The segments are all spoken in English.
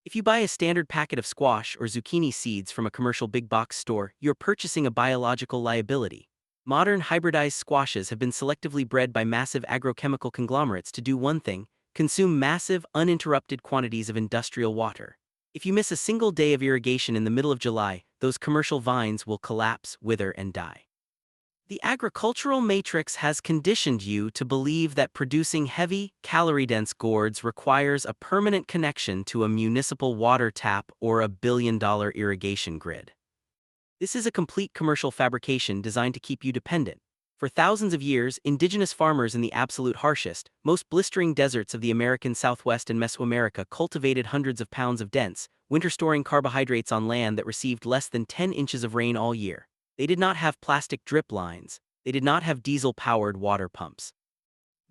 If you buy a standard packet of squash or zucchini seeds from a commercial big box store, you're purchasing a biological liability. Modern hybridized squashes have been selectively bred by massive agrochemical conglomerates to do one thing: consume massive, uninterrupted quantities of industrial water. If you miss a single day of irrigation in the middle of July, those commercial vines will collapse, wither, and die. The agricultural matrix has conditioned you to believe that producing heavy, calorie-dense gourds requires a permanent connection to a municipal water tap or a billion-dollar irrigation grid. This is a complete commercial fabrication designed to keep you dependent. For thousands of years, indigenous farmers in the absolute harshest, most blistering deserts of the American Southwest and Mesoamerica cultivated hundreds of pounds of dense, winter-storing carbohydrates on land that received less than 10 inches of rain all year. They did not have plastic drip lines. They did not have diesel-powered water pumps.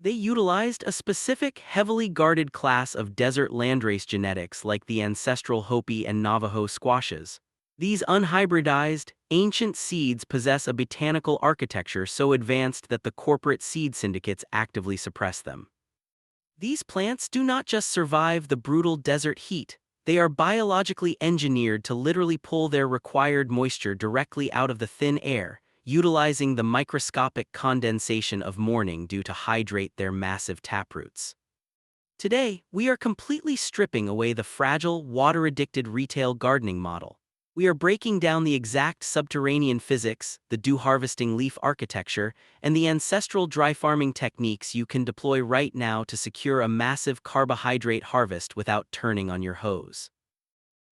They utilized a specific, heavily guarded class of desert landrace genetics like the ancestral Hopi and Navajo squashes. These unhybridized, ancient seeds possess a botanical architecture so advanced that the corporate seed syndicates actively suppress them. These plants do not just survive the brutal desert heat. They are biologically engineered to literally pull their required moisture directly out of the thin air, utilizing the microscopic condensation of morning dew to hydrate their massive taproots. Today, we are completely stripping away the fragile, water-addicted retail gardening model. We are breaking down the exact subterranean physics, the dew-harvesting leaf architecture, and the ancestral dry farming techniques you can deploy right now to secure a massive carbohydrate harvest without turning on your hose.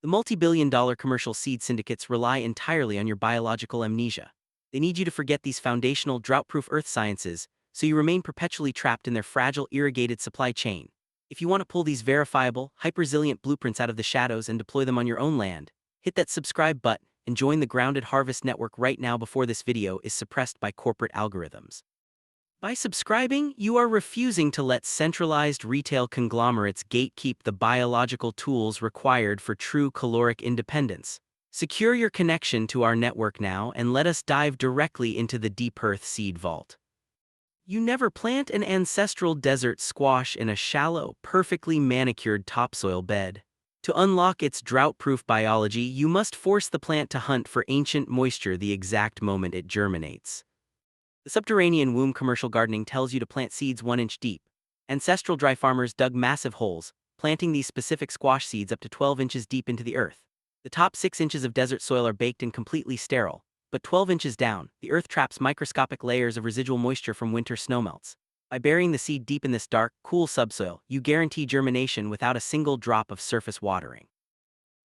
The multi-billion-dollar commercial seed syndicates rely entirely on your biological amnesia. They need you to forget these foundational drought-proof earth sciences, so you remain perpetually trapped in their fragile, irrigated supply chain. If you want to pull these verifiable, hyper-resilient blueprints out of the shadows and deploy them on your own land, hit that subscribe button and join the Grounded Harvest Network right now before this video is suppressed by corporate algorithms. By subscribing, you are refusing to let centralized retail conglomerates gatekeep the biological tools required for true caloric independence. Secure your connection to our network now and let us dive directly into the Deep Earth Seed Vault. You never plant an ancestral desert squash in a shallow, perfectly manicured topsoil bed. To unlock its drought-proof biology, you must force the plant to hunt for ancient moisture the exact moment it germinates. The Subterranean womb commercial gardening tells you to plant seeds 1 inch deep. Ancestral dry farmers dug massive holes, planting these specific squash seeds up to 12 inches deep into the earth. The top 6 inches of desert soil are baked and completely sterile, but 12 inches down, the earth traps microscopic layers of residual moisture from winter snowmelts. By burying the seed deep in this dark, cool subsoil, you guarantee germination without a single drop of surface watering.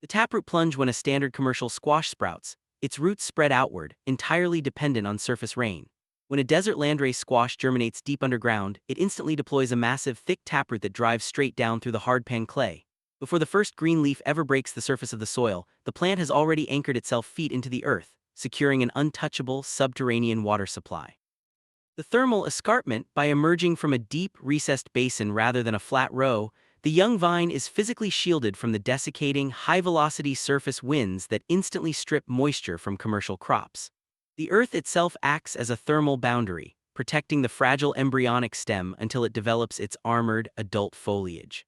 The taproot plunge: when a standard commercial squash sprouts, its roots spread outward, entirely dependent on surface rain. When a desert landrace squash germinates deep underground, it instantly deploys a massive, thick taproot that drives straight down through the hardpan clay. Before the first green leaf ever breaks the surface of the soil, the plant has already anchored itself feet into the earth, securing an untouchable subterranean water supply. The thermal escarpment: by emerging from a deep, recessed basin rather than a flat row, the young vine is physically shielded from the desiccating, high-velocity surface winds that instantly strip moisture from commercial crops. The earth itself acts as a thermal boundary, protecting the fragile embryonic stem until it develops its armored, adult foliage.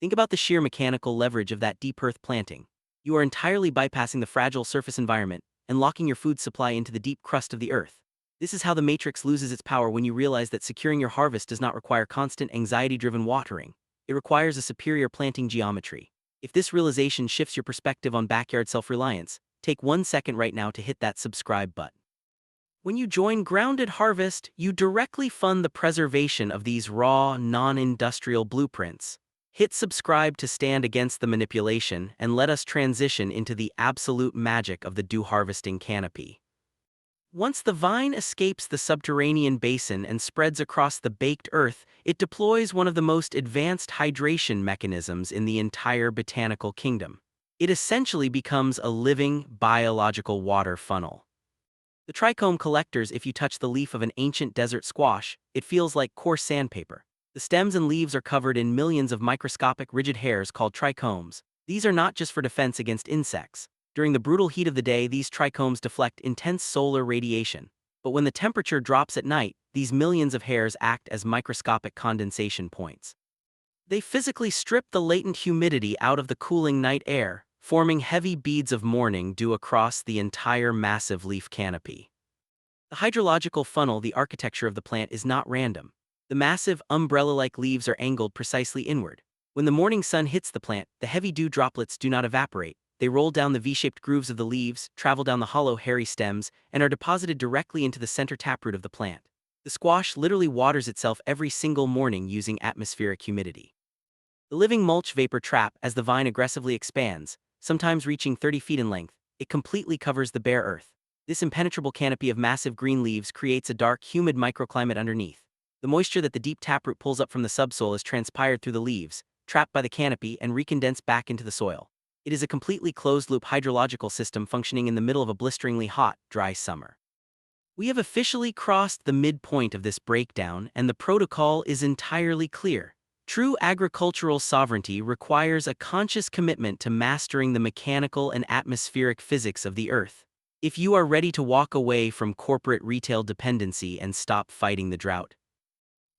Think about the sheer mechanical leverage of that deep earth planting. You are entirely bypassing the fragile surface environment and locking your food supply into the deep crust of the earth. This is how the matrix loses its power when you realize that securing your harvest does not require constant anxiety-driven watering. It requires a superior planting geometry. If this realization shifts your perspective on backyard self-reliance, take 1 second right now to hit that subscribe button. When you join Grounded Harvest, you directly fund the preservation of these raw, non-industrial blueprints. Hit subscribe to stand against the manipulation and let us transition into the absolute magic of the dew harvesting canopy. Once the vine escapes the subterranean basin and spreads across the baked earth, it deploys one of the most advanced hydration mechanisms in the entire botanical kingdom. It essentially becomes a living, biological water funnel. The trichome collectors: if you touch the leaf of an ancient desert squash, it feels like coarse sandpaper. The stems and leaves are covered in millions of microscopic, rigid hairs called trichomes. These are not just for defense against insects. During the brutal heat of the day, these trichomes deflect intense solar radiation. But when the temperature drops at night, these millions of hairs act as microscopic condensation points. They physically strip the latent humidity out of the cooling night air, forming heavy beads of morning dew across the entire massive leaf canopy. The hydrological funnel, the architecture of the plant, is not random. The massive, umbrella-like leaves are angled precisely inward. When the morning sun hits the plant, the heavy dew droplets do not evaporate. They roll down the V-shaped grooves of the leaves, travel down the hollow, hairy stems, and are deposited directly into the center taproot of the plant. The squash literally waters itself every single morning using atmospheric humidity. The living mulch vapor trap, as the vine aggressively expands, sometimes reaching 30 feet in length, it completely covers the bare earth. This impenetrable canopy of massive green leaves creates a dark, humid microclimate underneath. The moisture that the deep taproot pulls up from the subsoil is transpired through the leaves, trapped by the canopy, and recondensed back into the soil. It is a completely closed-loop hydrological system functioning in the middle of a blisteringly hot, dry summer. We have officially crossed the midpoint of this breakdown, and the protocol is entirely clear. True agricultural sovereignty requires a conscious commitment to mastering the mechanical and atmospheric physics of the earth. If you are ready to walk away from corporate retail dependency and stop fighting the drought,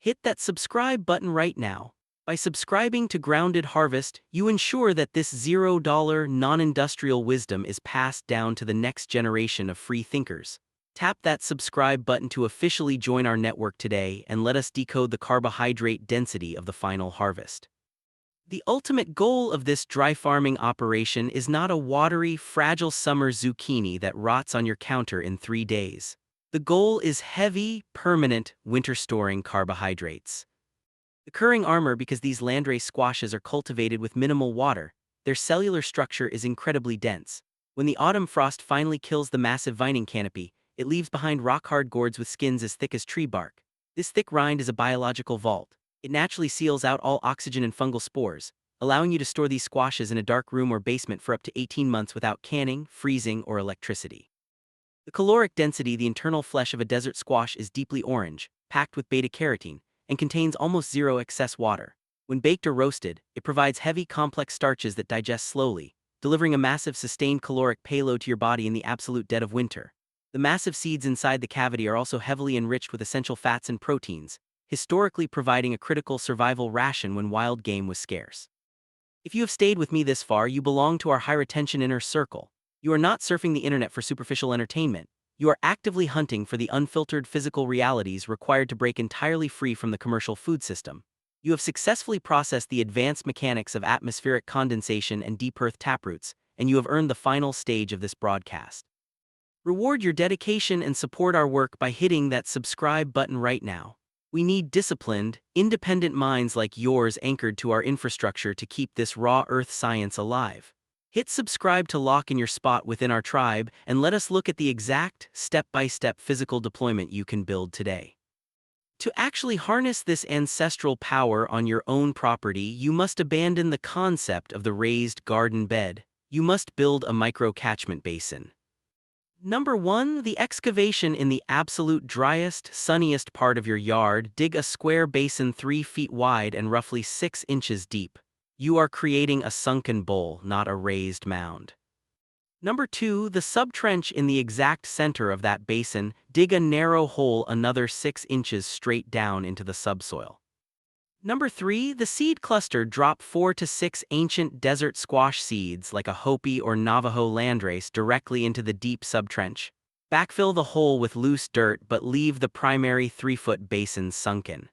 hit that subscribe button right now. By subscribing to Grounded Harvest, you ensure that this $0 non-industrial wisdom is passed down to the next generation of free thinkers. Tap that subscribe button to officially join our network today and let us decode the carbohydrate density of the final harvest. The ultimate goal of this dry farming operation is not a watery, fragile summer zucchini that rots on your counter in 3 days. The goal is heavy, permanent, winter-storing carbohydrates. The curring armor, because these landrace squashes are cultivated with minimal water, their cellular structure is incredibly dense. When the autumn frost finally kills the massive vining canopy, it leaves behind rock-hard gourds with skins as thick as tree bark. This thick rind is a biological vault. It naturally seals out all oxygen and fungal spores, allowing you to store these squashes in a dark room or basement for up to 18 months without canning, freezing, or electricity. The caloric density, the internal flesh of a desert squash, is deeply orange, packed with beta-carotene, and contains almost zero excess water. When baked or roasted, it provides heavy, complex starches that digest slowly, delivering a massive sustained caloric payload to your body in the absolute dead of winter. The massive seeds inside the cavity are also heavily enriched with essential fats and proteins, historically providing a critical survival ration when wild game was scarce. If you have stayed with me this far, you belong to our high-retention inner circle. You are not surfing the internet for superficial entertainment. You are actively hunting for the unfiltered physical realities required to break entirely free from the commercial food system. You have successfully processed the advanced mechanics of atmospheric condensation and deep earth taproots, and you have earned the final stage of this broadcast. Reward your dedication and support our work by hitting that subscribe button right now. We need disciplined, independent minds like yours anchored to our infrastructure to keep this raw earth science alive. Hit subscribe to lock in your spot within our tribe, and let us look at the exact, step-by-step physical deployment you can build today. To actually harness this ancestral power on your own property, you must abandon the concept of the raised garden bed. You must build a micro-catchment basin. Number 1. The excavation in the absolute driest, sunniest part of your yard. Dig a square basin 3 feet wide and roughly 6 inches deep. You are creating a sunken bowl, not a raised mound. Number 2. The subtrench in the exact center of that basin. Dig a narrow hole another 6 inches straight down into the subsoil. Number 3. The seed cluster. Drop 4 to 6 ancient desert squash seeds like a Hopi or Navajo landrace directly into the deep subtrench. Backfill the hole with loose dirt but leave the primary 3-foot basin sunken.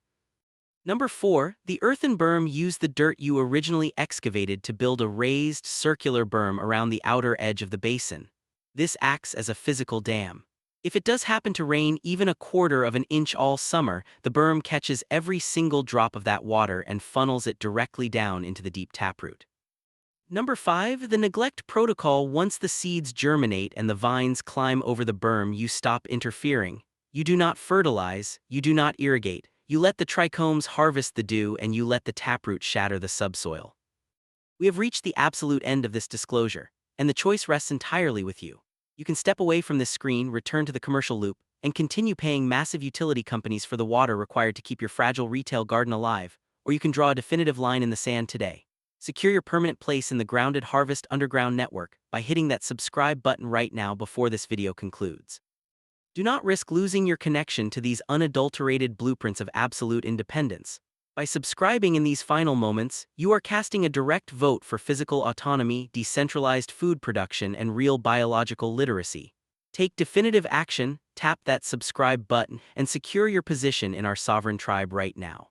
Number 4. The earthen berm. Use the dirt you originally excavated to build a raised, circular berm around the outer edge of the basin. This acts as a physical dam. If it does happen to rain even a quarter of an inch all summer, the berm catches every single drop of that water and funnels it directly down into the deep taproot. Number 5. The neglect protocol. Once the seeds germinate and the vines climb over the berm, you stop interfering. You do not fertilize, you do not irrigate, you let the trichomes harvest the dew, and you let the taproot shatter the subsoil. We have reached the absolute end of this disclosure, and the choice rests entirely with you. You can step away from this screen, return to the commercial loop, and continue paying massive utility companies for the water required to keep your fragile retail garden alive, or you can draw a definitive line in the sand today. Secure your permanent place in the Grounded Harvest Underground Network by hitting that subscribe button right now before this video concludes. Do not risk losing your connection to these unadulterated blueprints of absolute independence. By subscribing in these final moments, you are casting a direct vote for physical autonomy, decentralized food production, and real biological literacy. Take definitive action, tap that subscribe button, and secure your position in our sovereign tribe right now.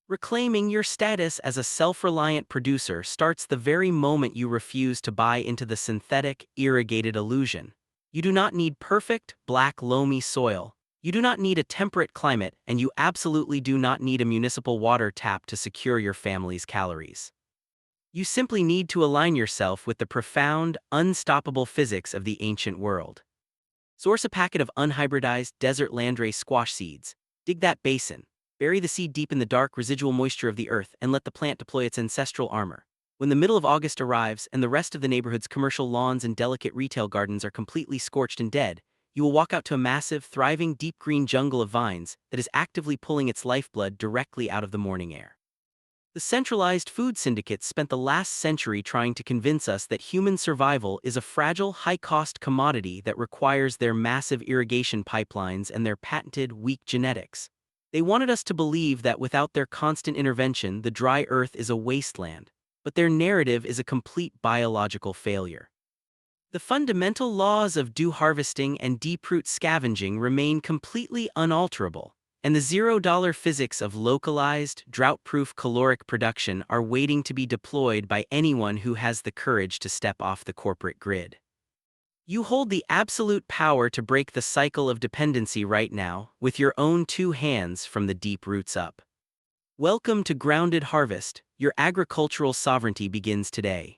Reclaiming your status as a self-reliant producer starts the very moment you refuse to buy into the synthetic, irrigated illusion. You do not need perfect, black, loamy soil. You do not need a temperate climate, and you absolutely do not need a municipal water tap to secure your family's calories. You simply need to align yourself with the profound, unstoppable physics of the ancient world. Source a packet of unhybridized desert landrace squash seeds. Dig that basin. Bury the seed deep in the dark, residual moisture of the earth and let the plant deploy its ancestral armor. When the middle of August arrives and the rest of the neighborhood's commercial lawns and delicate retail gardens are completely scorched and dead, you will walk out to a massive, thriving, deep green jungle of vines that is actively pulling its lifeblood directly out of the morning air. The centralized food syndicates spent the last century trying to convince us that human survival is a fragile, high-cost commodity that requires their massive irrigation pipelines and their patented, weak genetics. They wanted us to believe that without their constant intervention, the dry earth is a wasteland, but their narrative is a complete biological failure. The fundamental laws of dew harvesting and deep root scavenging remain completely unalterable, and the $0 physics of localized, drought-proof caloric production are waiting to be deployed by anyone who has the courage to step off the corporate grid. You hold the absolute power to break the cycle of dependency right now, with your own two hands from the deep roots up. Welcome to Grounded Harvest. Your agricultural sovereignty begins today.